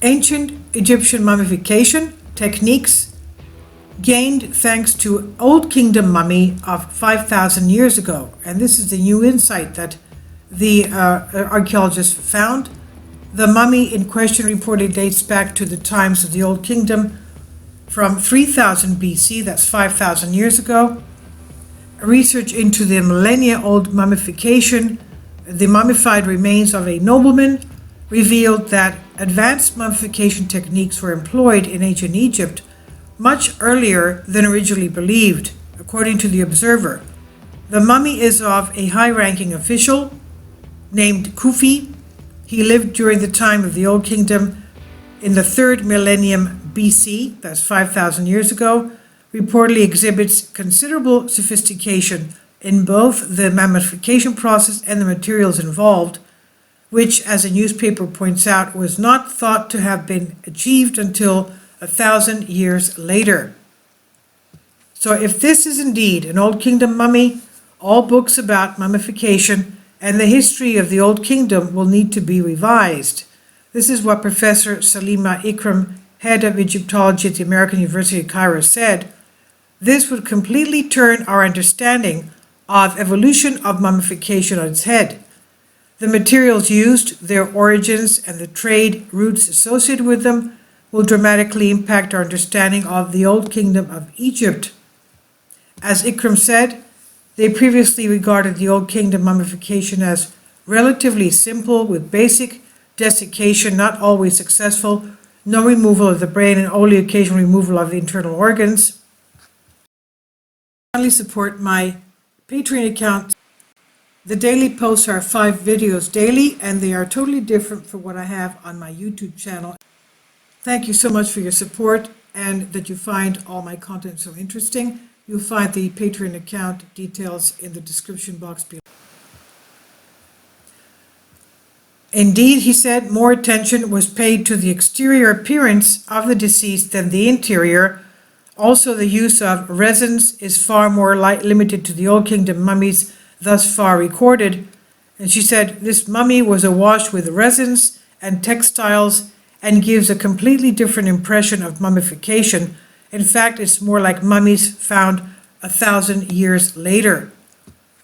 Ancient Egyptian mummification techniques gained thanks to Old Kingdom mummy of 5,000 years ago. And this is the new insight that the archaeologists found. The mummy in question reportedly dates back to the times of the Old Kingdom from 3000 BC, that's 5,000 years ago. Research into the millennia-old mummification, the mummified remains of a nobleman, revealed that advanced mummification techniques were employed in ancient Egypt much earlier than originally believed, according to the Observer. The mummy is of a high-ranking official named Kufi. He lived during the time of the Old Kingdom in the 3rd millennium BC, that's 5,000 years ago, reportedly exhibits considerable sophistication in both the mummification process and the materials involved, which, as a newspaper points out, was not thought to have been achieved until 1,000 years later. So if this is indeed an Old Kingdom mummy, all books about mummification and the history of the Old Kingdom will need to be revised. This is what Professor Salima Ikram, head of Egyptology at the American University of Cairo, said. This would completely turn our understanding of evolution of mummification on its head. The materials used, their origins, and the trade routes associated with them will dramatically impact our understanding of the Old Kingdom of Egypt. As Ikram said, they previously regarded the Old Kingdom mummification as relatively simple, with basic desiccation, not always successful, no removal of the brain, and only occasional removal of the internal organs. Kindly support my Patreon account. The daily posts are 5 videos daily, and they are totally different from what I have on my YouTube channel. Thank you so much for your support and that you find all my content so interesting. You'll find the Patreon account details in the description box below. Indeed, he said, more attention was paid to the exterior appearance of the deceased than the interior. Also, the use of resins is far more limited to the Old Kingdom mummies thus far recorded. And she said, this mummy was awash with resins and textiles and gives a completely different impression of mummification. In fact, it's more like mummies found 1,000 years later.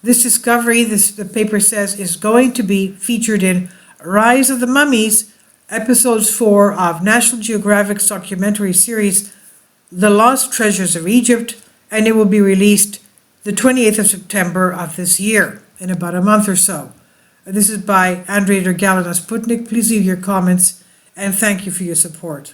This discovery, the paper says, is going to be featured in Rise of the Mummies, episodes 4 of National Geographic's documentary series, The Lost Treasures of Egypt, and it will be released the 28th of September of this year, in about a month or so. This is by Andrei Dergalin of Sputnik. Please leave your comments, and thank you for your support.